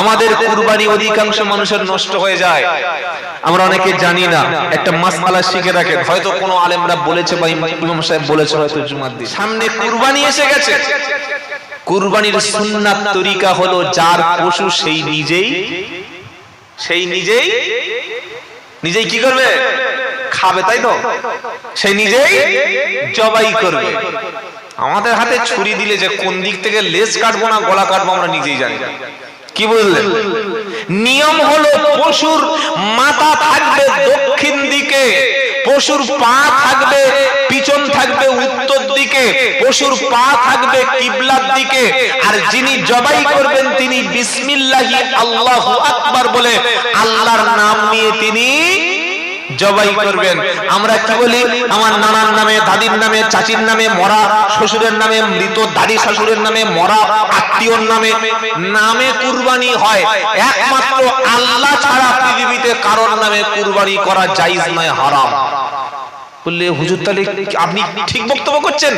আমাদের কুরবানি অধিকাংশ মানুষের নষ্ট হয়ে যায়, আমরা অনেকে জানি না। একটা মাসআলা শিখে রাখেন, হয়তো কোনো আলেমরা বলেছে বা ইমাম সাহেব বলেছে হয়তো জুমার দিন। সামনে কুরবানি এসে গেছে, কুরবানির সুন্নাত তরিকা হলো যার পশু সেই নিজেই কি করবে? খাবে, তাই তো? সেই নিজেই জবাই করবে। আমাদের হাতে ছুরি দিলে যে কোন দিক থেকে লেজ কাটবো না গলা কাটবো আমরা নিজেই জানি। কি বুঝলেন? নিয়ম হলো পশুর মাথা থাকবে দক্ষিণ দিকে, পশুর পা থাকবে পিছন থাকবে উত্তর দিকে, পশুর পা থাকবে কিবলার দিকে, আর যিনি জবাই করবেন তিনি বিসমিল্লাহি আল্লাহু আকবার বলে আল্লাহর নাম নিয়ে তিনি জবাই করবেন। আমরা কি বলি? আমার নানার নামে, দাদির নামে, চাচির নামে, মরা শ্বশুরের নামে, মৃত দাদি শ্বশুরের নামে, মরা আত্মীয়র নামে কুরবানি হয়। একমাত্র আল্লাহ ছাড়া পৃথিবীতে কারোর নামে কুরবানি করা জায়েজ নয়, হারাম। বললে হুজুর তাহলে আপনি ঠিক বক্তব্য করছেন?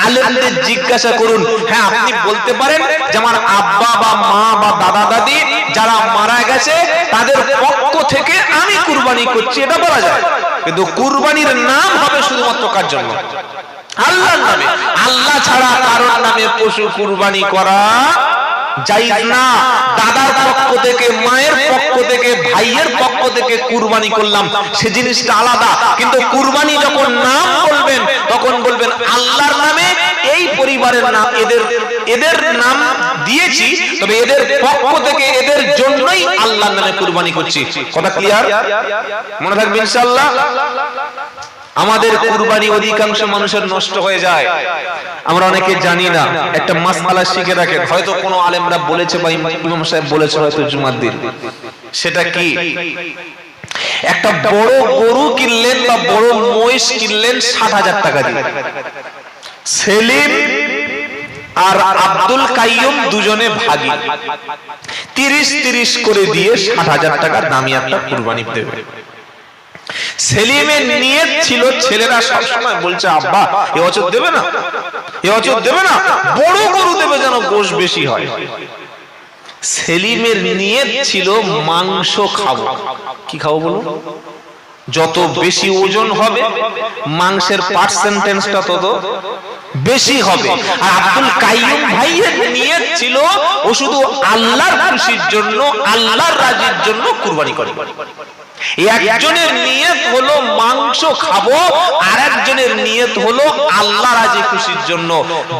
আলেমদের জিজ্ঞাসা করুন। হ্যাঁ, আপনি বলতে পারেন যে আমার আব্বা বা মা বা দাদা দাদি যারা মারা গেছে তাদের পক্ষ থেকে আমি কুরবানি করছি, এটা বলা যায়। কিন্তু কুরবানির নাম হবে শুধুমাত্র কার জন্য? আল্লাহর নামে। আল্লাহ ছাড়া কারোর নামে পশু কুরবানি করা জায়েজ না। দাদার পক্ষ থেকে, মায়ের পক্ষ থেকে, ভাইয়ের পক্ষ থেকে কুরবানি করলাম, সে জিনিসটা আলাদা। কিন্তু কুরবানি যখন নাম বলবেন তখন বলবেন আল্লাহর নামে, এই পরিবারের নাম, এদের নাম দিয়েছি, তবে এদের পক্ষ থেকে এদের জন্যই আল্লাহর নামে কুরবানি করছি। কথা ক্লিয়ার? মনে থাকবে ইনশাআল্লাহ। আমাদের কুরবানি অধিকাংশ মানুষের নষ্ট হয়ে যায়, আমরা অনেকে জানি না। একটা মাসআলা শিখে রাখেন, হয়তো কোনো আলেমরা বলেছে বা ইমাম সাহেব বলেছে হয়তো জুমার দিন। সেটা কি? একটা বড় গরু কিনলেন বা বড় মহিষ কিনলেন 60,000 টাকা দিয়ে। সেলিম আর আব্দুল কাইয়ুম দুজনে ভাগী, 30-30 করে দিয়ে 60,000 টাকার দামি একটা কুরবানি দেবে। সেলিমের নিয়ত ছিল, ছেলেরা সবসময় বলছে আব্বা এ বছর দেবে না, এ বছর দেবে না, বড় গরু দেবে যেন গোশ বেশি হয়। সেলিমের নিয়ত ছিল মাংস খাবো। কি খাবো বলুন? যত বেশি ওজন হবে মাংসের পার্সেন্টেজটা তত বেশি হবে। আর আব্দুল কাইয়ুম ভাইয়ের নিয়ত ছিল ও শুধু আল্লাহর খুশির জন্য, আল্লাহর রাজির জন্য কুরবানি করে। একজনের নিয়ত হলো মাংস খাবো, আর একজনের নিয়ত হলো আল্লাহ রাজি খুশির জন্য।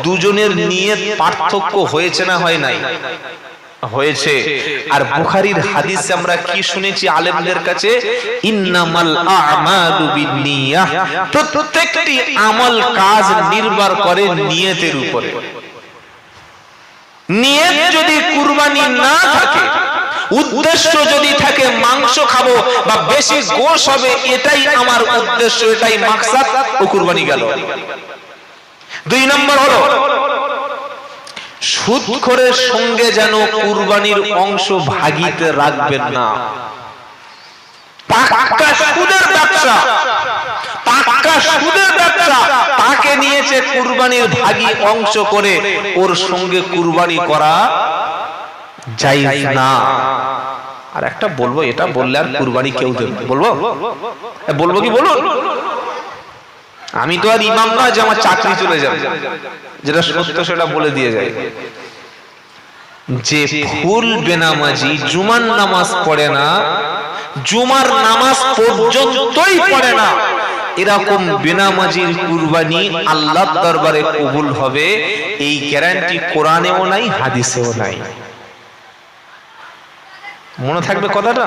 দুজনের নিয়ত পার্থক্য হয়েছে না হয় নাই? হয়েছে। আর বুখারীর হাদিসে আমরা কি শুনেছি আলেমদের কাছে? ইন্নামাল আ'মালু বিন্নিয়াহ, প্রত্যেকটি আমল কাজ নির্ভর করে নিয়তের উপরে। নিয়ত যদি কুরবানি না থাকে, উদ্দেশ্য যদি থাকে মাংস খাবো বা বেশি গোশ হবে, এটাই আমার উদ্দেশ্য, এটাই মাকসাদ, ও কুরবানি গেল। 2 নম্বর হলো সুদখোরের সঙ্গে যেন কুরবানির অংশ ভাগিতে রাখবেন না। পাক্কা সুদের ব্যবসা, পাক্কা সুদের ব্যবসা, তাকে নিয়েছে কুরবানির ভাগী অংশ করে, ওর সঙ্গে কুরবানি করা জায়েজ না। আর একটা বলবো, এটা বললে আর কুরবানি কেউ দেবে? বলবো কি বলুন? আমি তো আর ইমাম না যে আমার চাকরি চলে যাবে। যেটা সত্য সেটা বলে দিয়ে যায়। যে ফুল বেনামাজি জুমার নামাজ পড়ে না, জুমার নামাজ পর্যন্তই পড়ে না, এরকম বেনামাজির কুরবানি আল্লাহর দরবারে কবুল হবে, এই গ্যারান্টি কোরআনেও নাই, হাদিসেও নাই। মনে থাকবে কথাটা?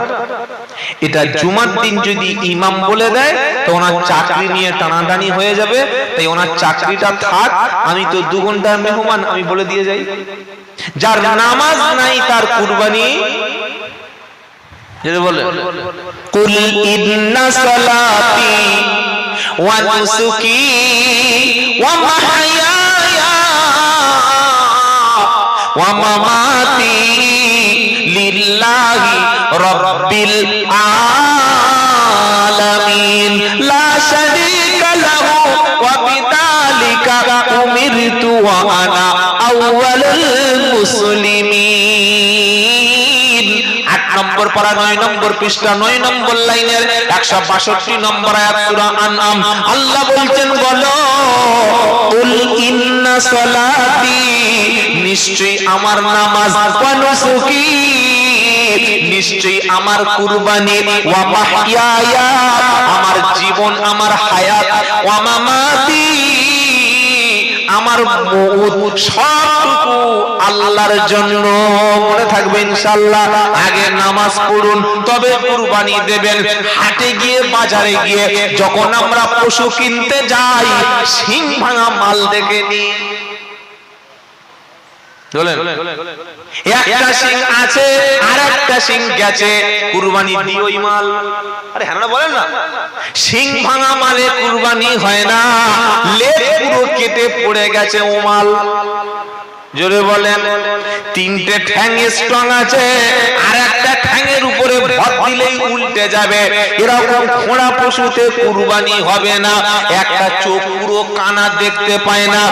এটা জুমার দিন যদি ইমাম বলে দেয় তো ওনার চাকরি নিয়ে টানাটানি হয়ে যাবে, তাই ওনার চাকরিটা থাক, আমি তো 2 ঘন্টার মেহমান, আমি বলে দিয়ে যাই। যার নামাজ নাই তার কুরবানি, যদি বলে কুল ইন্না সালাতি ওয়া নুসুকি ওয়া মাহইয়ায়া ওয়া মামাতি লিল্লাহি রাব্বিল আলামিন লা শারীকা লাহু ওয়া বিযালিকা উমিরতু ওয়া আনা আউয়ালুল মুসলিমিন। নম্বর পারা 9 নম্বর পৃষ্ঠা 9 নম্বর লাইনের 162 নম্বর আয়াত সূরা আনআম। আল্লাহ বলছেন বলো কুল ইন্না সালাতি, নিশ্চয়ই আমার নামাজ, ওয়া নুসুকি, নিশ্চয়ই আমার কুরবানি, ওয়া মাহইয়ায়া, আমার জীবন, আমার হায়াত, ওয়া মামাতি, আমার মউত, সবটুকু আল্লাহর জন্য। মনে থাকবে ইনশাআল্লাহ। আগে নামাজ পড়ুন, তবে কুরবানি দেবেন। হাটে গিয়ে, বাজারে গিয়ে যখন আমরা পশু কিনতে যাই, শিং ভাঙা মাল দেখে নিই। একটা সিং আছে আর একটা সিং গেছে, কুরবানি দিই ওই মাল। আরে হ্যাঁ বলেন না, সিং ভাঙা মালে কুরবানি হয় না, লেজ পুরো কেটে পড়ে গেছে ও মাল। জোরে বলেন। তিনটে ঠ্যাং স্ট্রং আছে, আর একটা ঠ্যাঙের উপরে ভর দিলেই উল্টে যাবে, এরকম খোঁড়া পশুতে কুরবানি হবে না। একটা চোখ পুরো কানা দেখতে পায় না,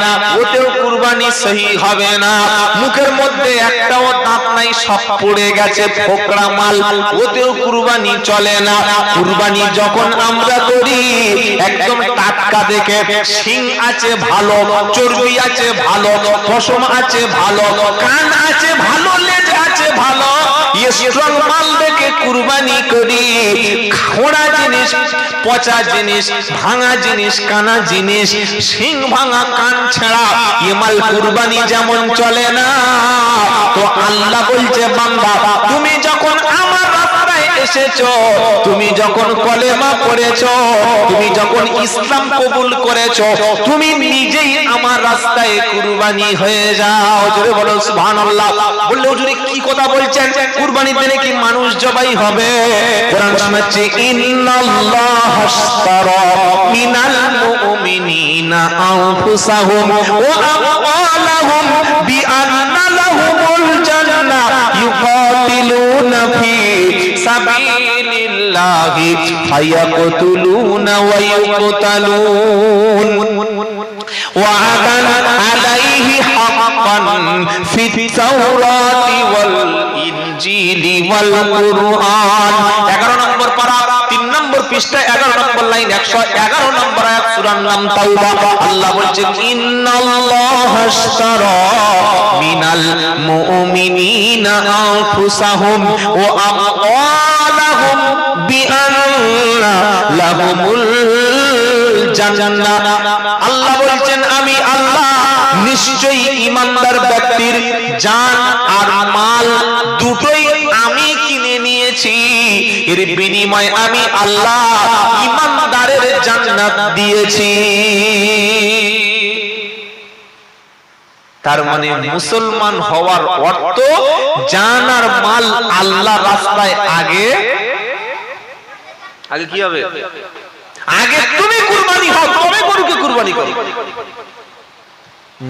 ওতেও কুরবানি সহি হবে না। মুখের মধ্যে একটাও দাঁত নাই, সব পড়ে গেছে, ফোকরা মাল, ওতেও কুরবানি চলে না। কুরবানি যখন আমরা করি একদম টাটকা দেখে, শিং আছে ভালো, চর্বি আছে ভালো, পশম আছে ভালো, কান আছে ভালো, লেজ আছে ভালো, স্ট্রং মাল দেখে কুরবানি করি। খোঁড়া জিনিস, পচা জিনিস, ভাঙা জিনিস, কানা জিনিস, শিং ভাঙা, কান ছেঁড়া, এ মাল কুরবানি যেমন চলে না। তো আল্লাহ বলছে বান্দা, তুমি যখন আমার রাস্তায় এসেছো, তুমি যখন কলেমা পড়েছো, তুমি যখন ইসলাম কবুল করেছো, তুমি নিজেই আমার রাস্তায় কুরবানি হয়ে যাও। জোরে বলো সুবহানাল্লাহ। বললে হুজুর কি কথা বলছেন, কুরবানি দিলে কি মানুষ জবাই হবে? কোরআন শোনাচ্ছে ইন্নাল্লাহা আশতারা মিনাল মুমিনিনা আনফুসাহুম ওয়া আমওয়ালাহুম বিআন্না লাহুমুল জান্নাহ ইউকাতিলুনা ফি সাবিলিল্লাহি ফায়াকতুলুনা ওয়া ইউকতালুন ওয়া'দান আলাইহি হাক্কান ফিত তাওরাতি ওয়াল ইনজিলি ওয়াল কুরআন। 11 নম্বর পারা 3 নম্বর পৃষ্ঠা 11 নম্বর লাইন 111 নম্বর আয়াত সূরার নাম তাওবা। আল্লাহ বলেন ইন্নাল্লাহা আশতারা মিনাল মুমিনিনা আনফুসাহুম ওয়া আমওয়ালাহুম বিআন্না লাহুমুল জান্নাহ। আল্লাহ বলেন আমি আল্লাহ নিশ্চয়ই ঈমানদার ব্যক্তির জান আর মাল দুটোই আমি কিনে নিয়েছি, এর বিনিময়ে আমি আল্লাহ ঈমানদারের জান্নাত দিয়েছি। তার মানে মুসলমান হওয়ার অর্থ জান আর মাল আল্লাহর রাস্তায় আগে কি হবে? আগে তুমি কুরবানি হও, তবে গরুকে কুরবানি করো।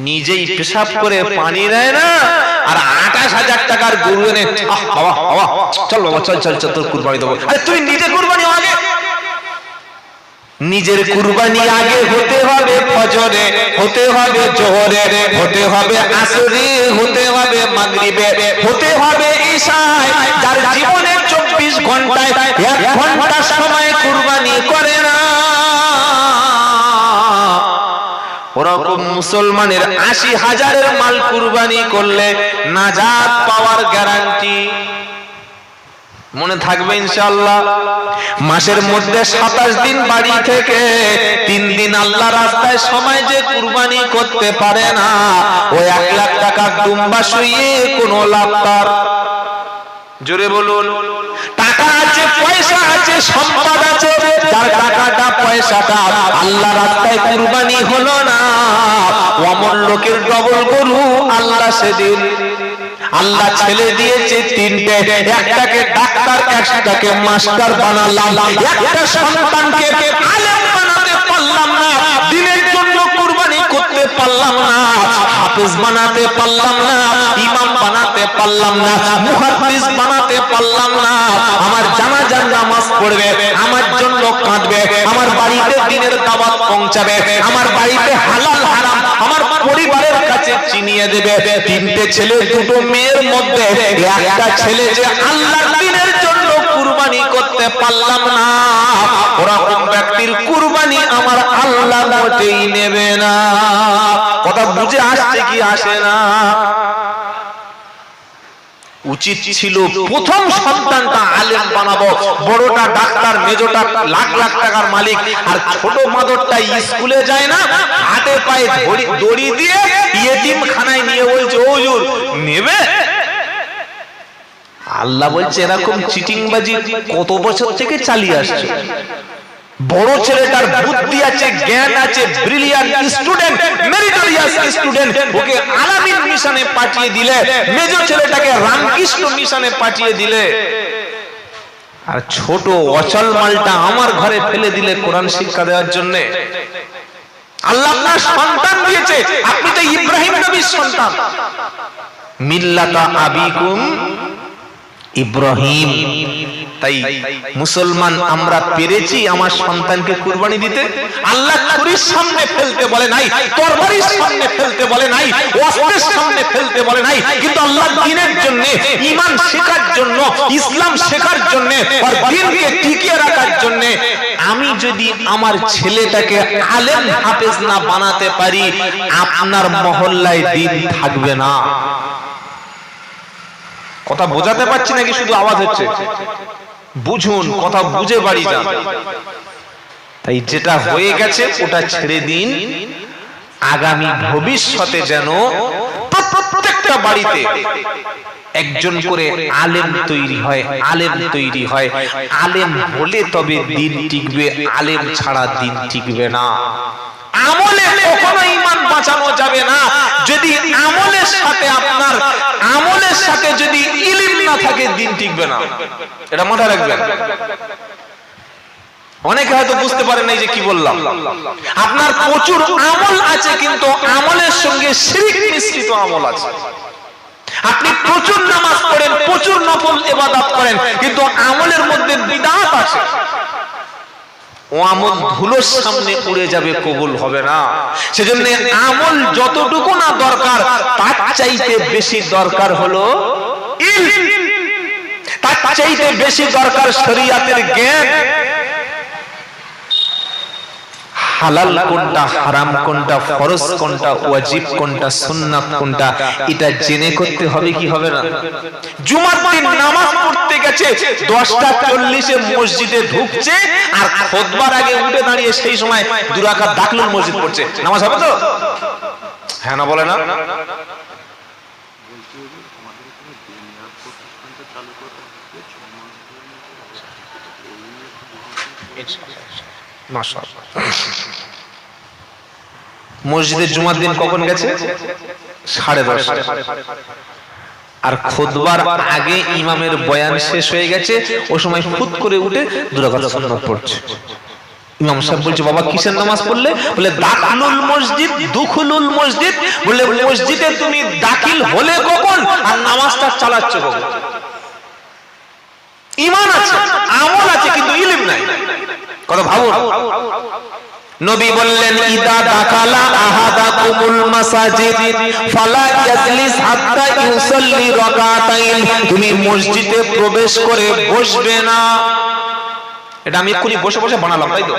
নিজেই পেশাব করে পানি নেয় না, আর 28,000 টাকার গরু এনে চল বাবা চল চল চল তোর কুরবানি দেবো। আরে তুই নিজে কুরবানি আগে, নিজের কুরবানি আগে হতে হবে ফজরে, হতে হবে জোহরে, হতে হবে আসরে, হতে হবে মাগরিবে, হতে হবে ঈশায়। যার জীবনে 24 ঘন্টায় 1 ঘন্টা সময় কুরবানি করে না, ওরকম মুসলমানের 80,000-এর মাল কুরবানি করলে নাজাত পাওয়ার গ্যারান্টি। মনে থাকবে ইনশাআল্লাহ। মাসের মধ্যে 27 দিন বাড়ি থেকে 3 দিন আল্লাহ রাস্তায় সময় যে কুরবানি করতে পারে না, ও 1 লাখ টাকা দুম্বা শুইয়ে কোনো লাভ তার। জোরে বলুন। টাকা আছে, পয়সা আছে, সম্পদ আছে, যার টাকাটা পয়সাটা আল্লাহ রাস্তায় কুরবানি হলো না, অমর লোকের ডবল গরু আল্লাহ সেদিন। আল্লাহ ছেলে দিয়েছে 3টে, একটাকে ডাক্তার, একটাকে মাস্টার বানালাম, একটা সন্তানকে আলেম বানাতে পারলাম না, দিনের জন্য কুরবানি করতে পারলাম না, হাফেজ বানাতে পারলাম না, ইমাম বানাতে পারলাম না, মুহাদ্দিস বানাতে পারলাম না। আমার জানাজার নামাজ পড়বে, আমার জন্য কাঁদবে, আমার বাড়িতে দিনের দাওয়াত পৌঁছাবে, আমার বাড়িতে হালাল হারাম আমার পরিবারের কাছে চিনিয়ে দেবে। 3টে ছেলে 2টো মেয়ের মধ্যে একটা ছেলে যে আল্লাহর দ্বীনের করতে পারলাম না, ওরকম ব্যক্তির কুরবানি আমার আল্লাহ মোটেই নেবে না। কথা বুঝে আসছে কি আসে না? উচিত ছিল প্রথম সন্তানটা আলেম বানাবো, বড়টা ডাক্তার, মেজোটা লাখ লাখ টাকার মালিক, আর ছোট মাদরটা স্কুলে যায় না, হাতে পায়ে দড়ি দিয়ে ইয়েতিমখানায় নিয়ে বলছে হুজুর নেবে। আল্লাহ বলছে এরকম চিটিংবাজি কত বছর থেকে চালিয়ে আসছে। বড় ছেলেটার বুদ্ধি আছে, জ্ঞান আছে, ব্রিলিয়ান্ট স্টুডেন্ট, মেরিটোরিয়াস স্টুডেন্ট, ওকে আলামিন মিশনে পাঠিয়ে দিলে, মেজর ছেলেটাকে রামকৃষ্ণ মিশনে পাঠিয়ে দিলে, আর ছোট অচল মালটা আমার ঘরে ফেলে দিলে কোরআন শিক্ষা দেওয়ার জন্য। আল্লাহ আপনার সন্তান দিয়েছে, আপনি তো ইব্রাহিম নবীর সন্তান। মিল্লাতা আবিকুম ইব্রাহিম। তাই মুসলমান আমরা পেরেছি আমার সন্তানকে কুরবানি দিতে। আল্লাহ ছুরির সামনে ফেলতে বলে নাই, তরবারির সামনে ফেলতে বলে নাই, অস্ত্রের সামনে ফেলতে বলে নাই, কিন্তু আল্লাহ দ্বীনের জন্য, ঈমান শেখার জন্য, ইসলাম শেখার জন্য, আর দ্বীনকে টিকিয়ে রাখার জন্য আমি যদি আমার ছেলেটাকে আলেম হাফেজ না বানাতে পারি, আপনার মহল্লায় দ্বীন থাকবে না। কথা বোঝাতে পারছি নাকি শুধু আওয়াজ হচ্ছে? বুঝুন, কথা বুঝে বাড়ি যান। তাই যেটা হয়ে গেছে ওটা ছেড়ে দিন। আগামী ভবিষ্যতে যেন প্রত্যেকটা বাড়িতে একজন করে আলেম তৈরি হয়, আলেম তৈরি হয়। আলেম হলে তবে দিন টিকবে, আলেম ছাড়া দিন টিকবে না। আমলে কখনো ঈমান বাঁচানো যাবে না যদি আমলের সাথে আপনার আমলের সাথে যদি ইলম না থাকে, দিন টিকবে না। এটা মাথায় রাখবেন। অনেকে হয়তো বুঝতে পারেন এই যে কি বললাম। আপনার প্রচুর আমল আছে কিন্তু আমলের সঙ্গে শিরক মিশ্রিত আমল আছে। আপনি প্রচুর নামাজ পড়েন, প্রচুর নফল ইবাদত করেন, কিন্তু আমলের মধ্যে বিদআত আছে। ও আমল ধুলোর সামনে উড়ে যাবে, কবুল হবে না। সেজন্য আমল যতটুকু না দরকার তার চাইতে বেশি দরকার হলো ইলম, তার চাইতে বেশি দরকার শরীয়তের জ্ঞান। হালাল কোনটা, হারাম কোনটা, ফরজ কোনটা, ওয়াজিব কোনটা, সুন্নাত কোনটা, এটা জেনে করতে হবে কি হবে না? জুমার দিন নামাজ পড়তে গেছে, 10:40 মসজিদে ঢুকছে, আর খুতবার আগে উঠে দাঁড়িয়ে সেই সময় 2 রাকাত দাখিলুল মসজিদ পড়ছে, নামাজ হবে তো? হ্যাঁ না বলে না? মসজিদে জুমার দিন কখন গেছে? 10:30। আর খুতবার আগে ইমামের বয়ান শেষ হয়ে গেছে, ও সময় ফুট করে উঠে 2 রাকাত সুন্নাত পড়ছে। ইমাম সাহেব বলছে বাবা কিসের নামাজ পড়লে? বলে দাখিলুল মসজিদ, দুখুলুল মসজিদ। বলে মসজিদে তুমি দাখিল হলে কখন আর নামাজটা চালাচ্ছ কখন? ঈমান আছে, আমল আছে, কিন্তু ইলম নাই। কথা ভাবুন। নবী বললেন ইদা দাখালা আহাদাকুমুল মাসাজিদ ফালা ইয়াজলিস হাত্তা ইউসাল্লি রাকাতাইন। তুমি মসজিদে প্রবেশ করে বসবে না। এটা আমি এক্ষুনি বসে বসে বানালাম, তাই তো?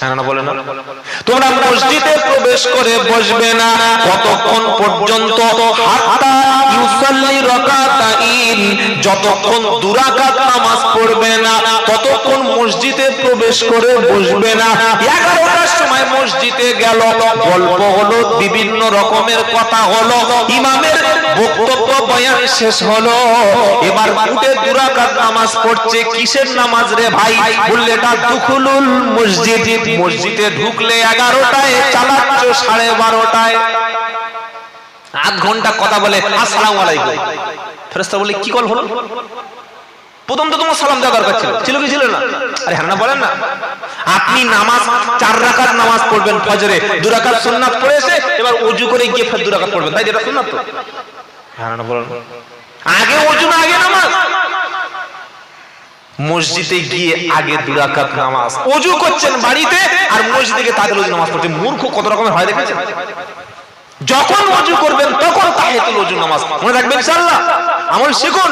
হ্যাঁ না বলে না? তোমরা মসজিদে প্রবেশ করে বসবে না কতক্ষণ পর্যন্ত? হাত্তা ইউসাল্লি রাকাতাইন, যতক্ষণ 2 রাকাত নামাজ পড়বে না ততক্ষণ মসজিদে প্রবেশ করে বসবে না। 11টার সময় মসজিদে গেল, গল্প হলো, বিভিন্ন রকমের কথা হলো, ইমামের বক্তব্য বয়ান শেষ হলো, এবার উঠে 2 রাকাত নামাজ পড়ছে। কিসের নামাজ রে ভাই? বললে এটা দুখুলুল মসজিদ। মসজিদে ঢুকলে 11টায়, চালাচ্ছ 12:30। আধ ঘন্টা কথা বলে আসসালামু আলাইকুম। ফেরেশতা বলে কি কল হলো? প্রথম তো তোমার সালাম দেওয়া দরকার ছিল, ছিল কি ছিল না? আরে হ্যাঁ না বলেন না? আপনি নামাজ 4 রাকাত নামাজ পড়বেন ফজরে, 2 রাকাত সুন্নাত পড়েছে, এবার ওযু করে গিয়ে ফের 2 রাকাত পড়বেন, তাই যেটা সুন্নাত তো? হ্যাঁ না বলেন? আগে ওযু না আগে নামাজ? মসজিদে গিয়ে আগে 2 রাকাত নামাজ, ওযু করছেন বাড়িতে আর মসজিদে গিয়ে তাদের ওযু নামাজ পড়ছেন। মূর্খ কত রকমের হয় দেখেছেন? যখন ওযু করবেন তখন তাহিয়াতুল ওযু নামাজ মনে রাখবেন ইনশাআল্লাহ, আমল শিখুন।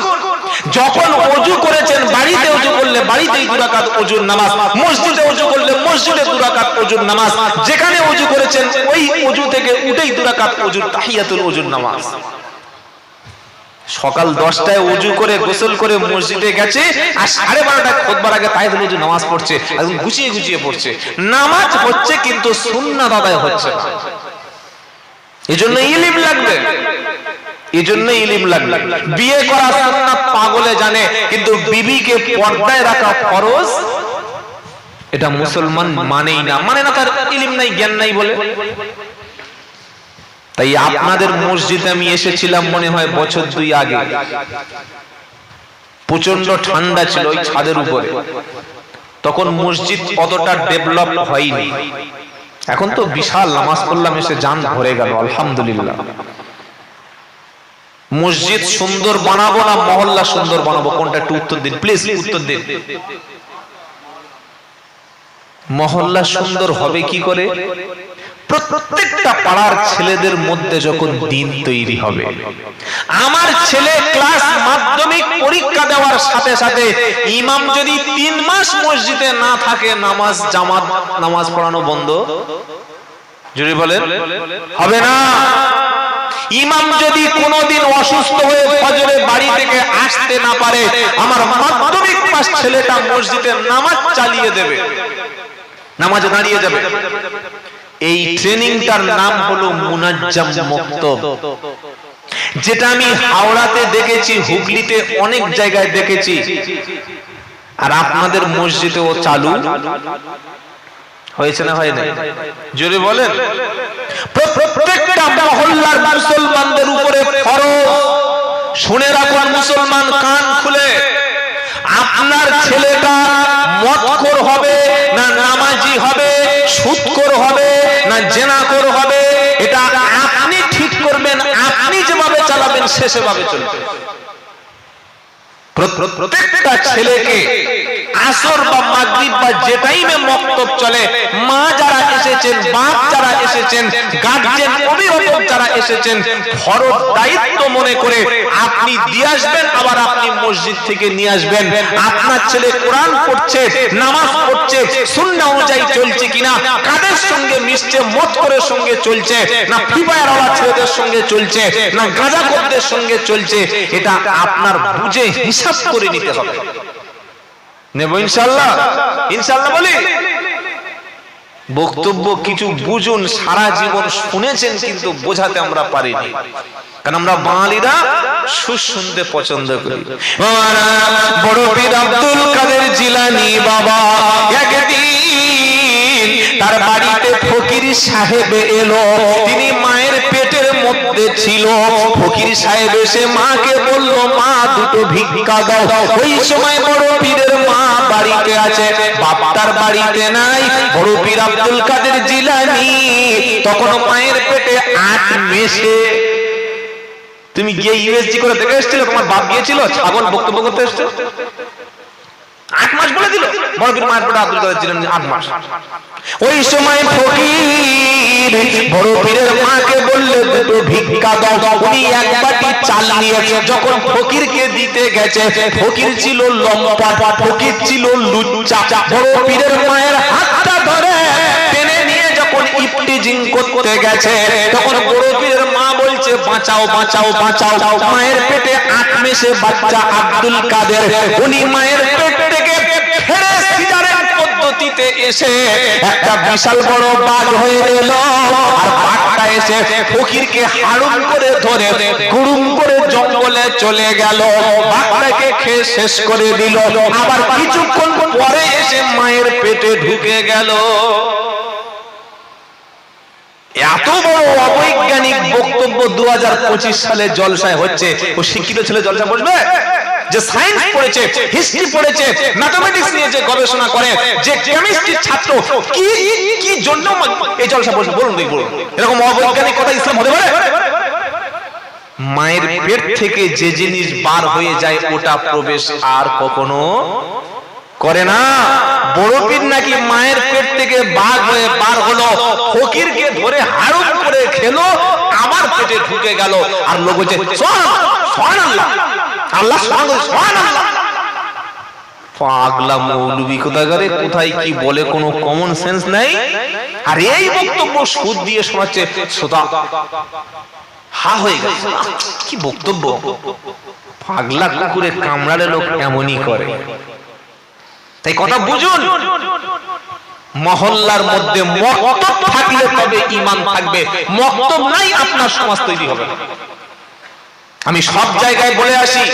যখন ওযু করেছেন বাড়িতে ওযু করলেন করলে বাড়িতেই 2 রাকাত ওযুর নামাজ, মসজিদে ওযু করলে মসজিদে 2 রাকাত ওযুর নামাজ, যেখানে ওযু করেছেন ওই ওযু থেকে উঠেই 2 রাকাত ওযুর তাহিয়াতুল ওযুর নামাজ। সকাল 10টায় ওযু করে গোসল করে মসজিদে গেছে আর 12:30টায় খুতবার আগে তাহিয়াতুল ওযুর নামাজ পড়ছে, একদম গুছিয়ে গুছিয়ে পড়ছে। নামাজ হচ্ছে কিন্তু সুন্নাত আদায় হচ্ছে না। এজন্য ইলম লাগবে, এজন্য ইলম লাগবে। বিয়ে করা সুন্নাত পাগলে জানে, কিন্তু বিবিকে পর্দায় রাখা ফরজ এটা মুসলমান মানেই না। মানে না, তার ইলম নাই, জ্ঞান নাই বলে। তাই আপনাদের মসজিদে আমি এসেছিলাম মনে হয় বছর 2 আগে, প্রচন্ড ঠান্ডা ছিল ওই ছাদের উপরে, তখন মসজিদ অতটা ডেভেলপ হয়নি। এখন তো বিশাল, নামাজ পড়লাম এসে জান ভরে গেল, আলহামদুলিল্লাহ। মসজিদ সুন্দর বানাবো না মহল্লা সুন্দর বানাবো, কোনটা একটু উত্তর দিন প্লিজ, উত্তর দিন। মহল্লা সুন্দর হবে কি করে? প্রত্যেকটা পাড়ার ছেলেদের মধ্যে যখন দিন তৈরি হবে। আমার ছেলে ক্লাস মাধ্যমিক পরীক্ষা দেওয়ার সাথে সাথে ইমাম যদি 3 মাস মসজিদে না থাকে, নামাজ জামাত নামাজ পড়ানো বন্ধ, জোরে বলেন, হবে না। ইমাম যদি কোনোদিন অসুস্থ হয়ে ফজরে বাড়ি থেকে আসতে না পারে, আমার মাধ্যমিক পাস ছেলেটা মসজিদে নামাজ চালিয়ে দেবে, নামাজে দাঁড়িয়ে যাবে। এই ট্রেনিংটার নাম হলো মুনাজ্জাম মক্তব, যেটা আমি হাওড়াতে দেখেছি, হুগলিতে অনেক জায়গায় দেখেছি, আর আপনাদের মসজিদেও চালু হয়েছে না হয় না? জোরে বলেন। প্রত্যেকটা মহল্লার মুসলমানদের উপরে ফরজ। শুনে রাখুন মুসলমান, কান খুলে, আপনার ছেলেটা মদখোর হবে না নামাজি হবে, সুদখোর হবে না জেনাখোর হবে, এটা আপনি ঠিক করবেন। আপনি যেভাবে চালাবেন সে সেভাবে চলবে। প্রত্যেকটা ছেলেকে আসর বা মাগরিব বা যে টাইমে মক্তব চলে, মা যারা এসেছেন, বাপ যারা এসেছেন, গার্জিয়ান অভিভাবক যারা এসেছেন, ফরজ দায়িত্ব মনে করে আপনি দিয়ে আসবেন, আবার আপনি মসজিদ থেকে নিয়ে আসবেন। আপনার ছেলে কোরআন পড়ছে, নামাজ পড়ছে, সুন্নাহ অনুযায়ী চলছে কিনা, কাদের সঙ্গে মিশছে, মদখোরের সঙ্গে চলছে না, ফ্রি ফায়ার ওয়ালা ছেলেদের সঙ্গে চলছে না, গাঁজাখোরদের সঙ্গে চলছে, এটা আপনার বুঝে হিসাব করে নিতে হবে। নেব ইনশাআল্লাহ, ইনশাআল্লাহ বলি। বক্তব্য কিছু বুঝুন, সারা জীবন শুনেছেন কিন্তু বোঝাতে আমরা পারিনি, কারণ আমরা বাঙালিরা সুর শুনতে পছন্দ করি। বড় পীর আব্দুল কাদের জিলানী বাবা একদিন তার বাড়িতে ফকির সাহেব এলো, তিনি মায়ের পেটের মধ্যে ছিল। ফকির সাহেব এসে মাকে বলল, মা দুটো ভিক্ষা দাও। ওই সময় বড় পীরের মা বাড়িতে আছে, বাপটার বাড়িতে নাই। বড় পীর আব্দুল কাদের জিলানী তখন মায়ের পেটে 8 মেসে। তুমি গিয়ে ইউএসজি করে দেখে এসেছিলে, তোমার বাপ গিয়েছিল ছাগল বক্তব্য করতে এসেছে, 8 মাস বলে দিল। বড় পীর মায়ের পেটে আব্দুল কাদের জিলানী 8 মাস। ওই সময় ফকির বড় পীরের মাকে বললে, দুটো ভিক্ষা দাও। উনি 1 বাটি চাল নিয়ে যখন ফকিরকে দিতে গেছে, ফকির ছিল লম্পট, ফকির ছিল লুচ্চা। বড় পীরের মায়ের হাতটা ধরে টেনে নিয়ে যখন ইফতিজিং করতে গেছে, তখন বড় পীরের মা বলছে, বাঁচাও বাঁচাও বাঁচাও। মায়ের পেটে 8 মেসে বাচ্চা আব্দুল কাদের, উনি মায়ের পেট থেকে ফেরে সিজারের পদ্ধতিতে এসে একটা বিশাল বড় বাঘ হয়ে এলো, আর বাঘটা এসে ফকিরকে হাড়ুম করে ধরে গুড়ুম করে জঙ্গলে চলে গেল, বাঘটাকে খেয়ে শেষ করে দিল। আবার কিছুক্ষণ পরে এসে মায়ের পেটে ঢুকে গেল। এত বড় অবৈজ্ঞানিক বক্তব্য 2025 সালে জলসায় হচ্ছে। ও শিক্ষিত ছেলে জলসা বসবে? যে সায়েন্স পড়েছে, হিস্ট্রি পড়েছে, ম্যাথমেটিক্স নিয়ে যে গবেষণা করে, যে কেমিস্ট্রির ছাত্র, কি জন্য এই জলসা বসবে? বলুন দেখি, বলুন। এরকম অবৈজ্ঞানিক কথা ইসলাম হতে পারে? মায়ের পেট থেকে যে জিনিস বার হয়ে যায় ওটা প্রবেশ আর কখনো করে না। বড় পীর নাকি মায়ের পেট থেকে বাঘ হয়ে বার হলো, ফকিরকে ধরে হাড়ুম করে খেলো, আবার পেটে ঢুকে গেল। আর লোক বলছে সুবহানাল্লাহ, সুবহানাল্লাহ, আল্লাহ সুবহানাল্লাহ, সুবহানাল্লাহ। পাগলা মৌলবি কোথাকারে, কোথায় কি বলে কোনো কমন সেন্স নাই। আর এই বক্তব্য সুদ দিয়ে শোনাচ্ছে, শ্রোতা হা হয়ে গেছে, কি বক্তব্য। পাগলা কুকুরে কামড়ালে লোক এমনই করে। তাই কথা বুঝুন, মহল্লার মধ্যে মক্তব থাকলে তবে ঈমান থাকবে, মক্তব নাই আপনার সমাজ তৈরি হবে না। আমি সব জায়গায় বলে আসি,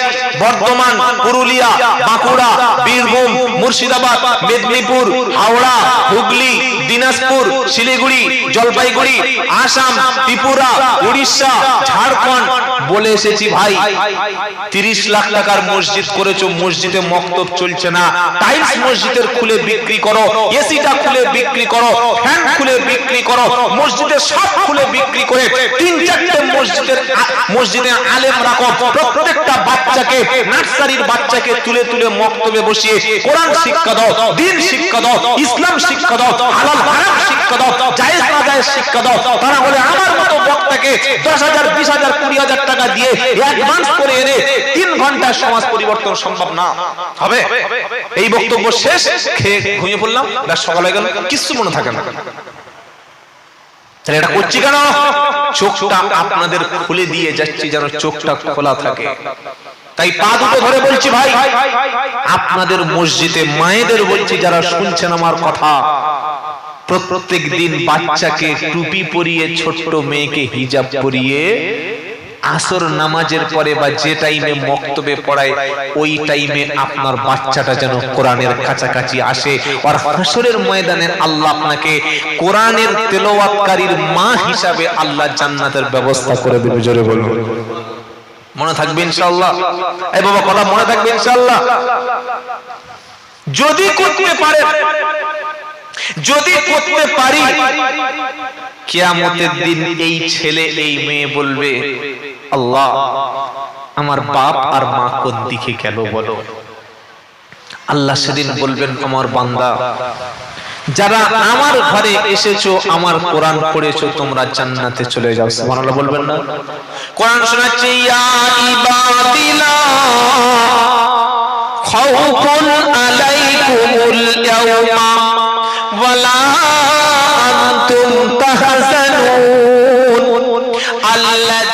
বর্ধমান, পুরুলিয়া, বাঁকুড়া, বীরভূম, মুর্শিদাবাদ, মেদিনীপুর, হাওড়া, হুগলি, দিনাজপুর, শিলিগুড়ি, জলপাইগুড়ি, আসাম, ত্রিপুরা, উড়িষ্যা, ঝাড়খণ্ড বলে এসেছি, ভাই 30 লাখ টাকার মসজিদ করেছো, মসজিদে মক্তব চলছে না, টাইলস মসজিদের খুলে বিক্রি করো, এসিটা খুলে বিক্রি করো, ফ্যান খুলে বিক্রি করো, মসজিদে সব খুলে বিক্রি করে 3-4টে মসজিদে আলেম রাখো, প্রত্যেকটা বাচ্চাকে, নার্সারির বাচ্চাকে তুলে তুলে মক্তবে বসিয়ে কোরআন শিক্ষা দাও, দ্বীন শিক্ষা দাও, ইসলাম শিক্ষা দাও, হালাল হারাম শিক্ষা দাও, জায়েজ না জায়েজ শিক্ষা দাও। তারা বলে আমার মতো বক্তাকে 10,000, 20,000, 20,000 টাকা দিয়ে অ্যাডভান্স করে এনে 3 ঘন্টায় সমাজ পরিবর্তন সম্ভব না হবে। এই বক্তব্য শেষ, খেয়ে ঘুমিয়ে পড়লাম, রাত সকাল হয়ে গেল, কিছু মনে থাকে না। তাহলে এটা করছি কেন? চোখটা আপনাদের খুলে দিয়ে যাচ্ছি যেন চোখটা খোলা থাকে। তাই পা দুটো ধরে বলছি, ভাই আপনাদের মসজিদে মায়েদের বলছি, যারা শুনছেন আমার কথা, প্রত্যেক দিন বাচ্চাকে টুপি পরিয়ে, ছোট্ট মেয়েকে হিজাব পরিয়ে আসর নামাজের পরে বা যে টাইমে মক্তবে পড়ায় ওই টাইমে আপনার বাচ্চাটা যেন কোরআনের কাছাকাছি আসে। আর হাসরের ময়দানে আল্লাহ আপনাকে কোরআনের তেলাওয়াতকারীর মা হিসাবে আল্লাহ জান্নাতের ব্যবস্থা করে দেবে। জোরে বলুন, মনে থাকবে ইনশাআল্লাহ। এই বাবা কথা মনে থাকবে ইনশাআল্লাহ। যদি করতে পারে, যদি করতে পারি, কিয়ামতের দিন এই ছেলে এই মেয়ে বলবে, আল্লাহ আমার বাপ আর মা কোন দিকে গেল বলো। আল্লাহ সেদিন বলবেন, আমার বান্দা যারা আমার ঘরে এসেছো, আমার কোরআন পড়েছো, তোমরা জান্নাতে চলে যাও। সুবহানাল্লাহ বলবেন না? কোরআন শোনাচ্ছে, ইয়া ইবাদিলা খাউফুন আলাইকুমুল ইয়াওমা ওয়ালা আনতুম তাহজানুন আল্লাযী